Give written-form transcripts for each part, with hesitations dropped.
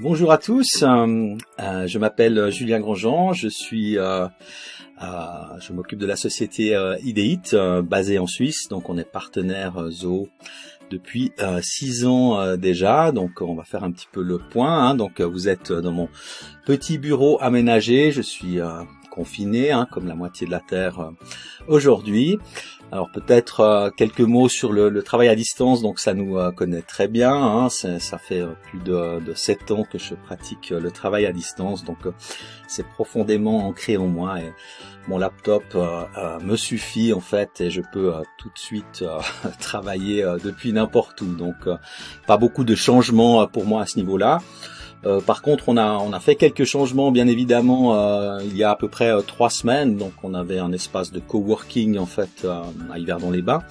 Bonjour à tous, je m'appelle Julien Grandjean, je m'occupe de la société Ideate basée en Suisse, donc on est partenaire Zoho depuis 6 ans déjà, donc on va faire un petit peu le point. Donc vous êtes dans mon petit bureau aménagé, je suis confiné comme la moitié de la Terre aujourd'hui. Alors peut-être quelques mots sur le travail à distance, donc ça nous connaît très bien, ça fait plus de 7 ans que je pratique le travail à distance, donc c'est profondément ancré en moi et mon laptop me suffit en fait et je peux tout de suite travailler depuis n'importe où, donc pas beaucoup de changements pour moi à ce niveau-là. Par contre, on a fait quelques changements, bien évidemment, il y a à peu près 3 semaines. Donc, on avait un espace de coworking en fait à Yverdon-les-Bains.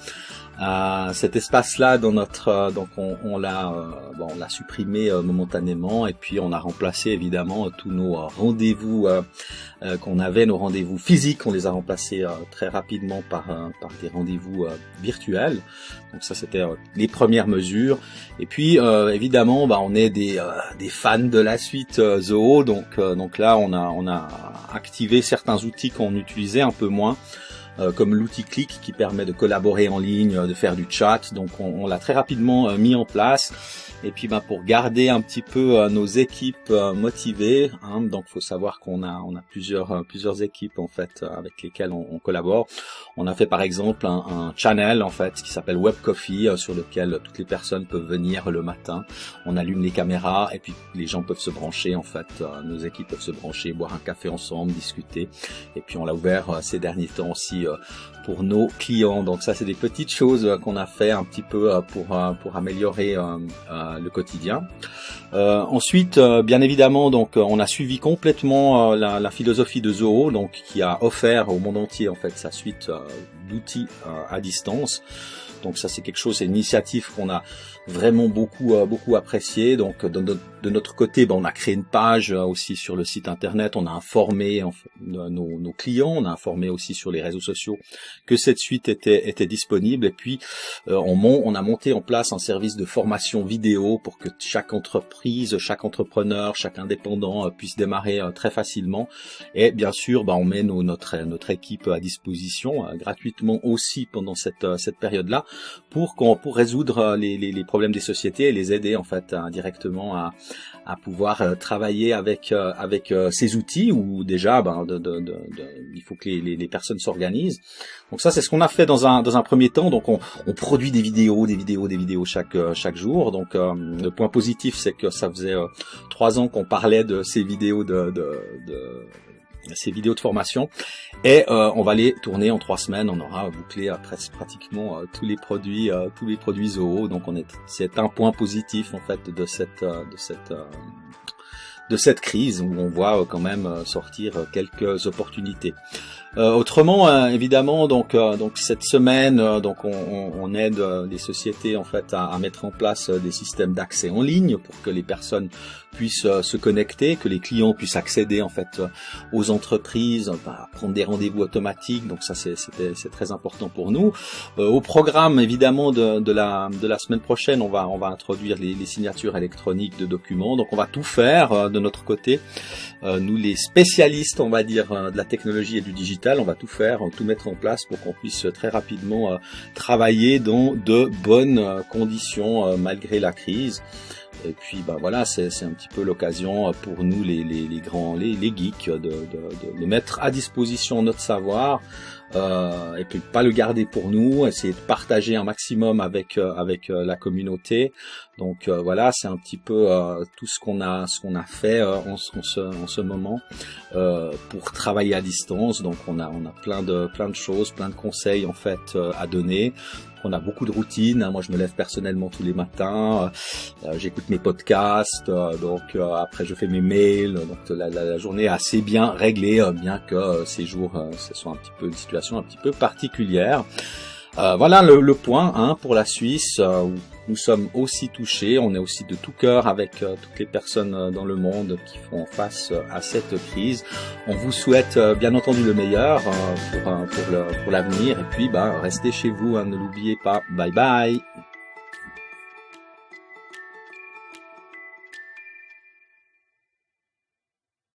Cet espace-là, dans notre, donc on l'a supprimé momentanément, et puis on a remplacé évidemment tous nos rendez-vous qu'on avait, nos rendez-vous physiques, on les a remplacés très rapidement par des rendez-vous virtuels. Donc ça, c'était les premières mesures. Et puis évidemment, on est des fans de la suite Zoho, donc là on a activé certains outils qu'on utilisait un peu moins, comme l'outil Click qui permet de collaborer en ligne, de faire du chat. Donc on l'a très rapidement mis en place. Et puis pour garder un petit peu nos équipes motivées, donc faut savoir qu'on a plusieurs équipes en fait avec lesquelles on collabore. On a fait par exemple un channel en fait qui s'appelle Web Coffee sur lequel toutes les personnes peuvent venir le matin. On allume les caméras et puis les gens peuvent se brancher en fait, nos équipes peuvent se brancher, boire un café ensemble, discuter. Et puis on l'a ouvert ces derniers temps aussi pour nos clients. Donc ça, c'est des petites choses qu'on a fait un petit peu pour améliorer le quotidien. Ensuite, bien évidemment, donc on a suivi complètement la philosophie de Zoho, donc qui a offert au monde entier en fait sa suite d'outils à distance. Donc ça, c'est quelque chose, c'est une initiative qu'on a vraiment beaucoup apprécié. Donc de notre côté, on a créé une page aussi sur le site internet, on a informé nos clients, on a informé aussi sur les réseaux sociaux que cette suite était disponible. Et puis on a monté en place un service de formation vidéo pour que chaque entreprise, chaque entrepreneur, chaque indépendant puisse démarrer très facilement. Et bien sûr, on met notre équipe à disposition gratuitement aussi pendant cette période-là pour résoudre les problèmes des sociétés et les aider en fait directement à pouvoir travailler avec ces outils, où déjà il faut que les personnes s'organisent. Donc ça, c'est ce qu'on a fait dans un premier temps. Donc on produit des vidéos chaque jour. Donc le point positif, c'est que ça faisait 3 ans qu'on parlait de ces vidéos ces vidéos de formation, et on va les tourner en 3 semaines. On aura bouclé pratiquement tous les produits Zoho. Donc c'est un point positif en fait de cette crise, où on voit quand même sortir quelques opportunités. Autrement, évidemment, donc cette semaine, on aide les sociétés en fait à mettre en place des systèmes d'accès en ligne pour que les personnes puissent se connecter, que les clients puissent accéder en fait aux entreprises, prendre des rendez-vous automatiques. Donc ça, c'est très important pour nous. Au programme évidemment de la semaine prochaine, on va introduire les signatures électroniques de documents. Donc on va tout faire de notre côté. Nous, les spécialistes, on va dire, de la technologie et du digital, on va tout faire, tout mettre en place pour qu'on puisse très rapidement travailler dans de bonnes conditions malgré la crise. Et puis voilà, c'est un petit peu l'occasion pour nous les geeks de mettre à disposition notre savoir, et puis pas le garder pour nous, essayer de partager un maximum avec la communauté. Donc voilà, c'est un petit peu tout ce qu'on a fait en ce moment pour travailler à distance. Donc on a plein de choses, plein de conseils en fait à donner. On a beaucoup de routines. Moi, je me lève personnellement tous les matins. J'écoute mes podcasts. Après, je fais mes mails. Donc, la journée est assez bien réglée, bien que ces jours, ce soit un petit peu une situation un petit peu particulière. Voilà le point pour la Suisse, où nous sommes aussi touchés. On est aussi de tout cœur avec toutes les personnes dans le monde qui font face à cette crise. On vous souhaite bien entendu le meilleur pour l'avenir. Et puis restez chez vous, ne l'oubliez pas. Bye bye.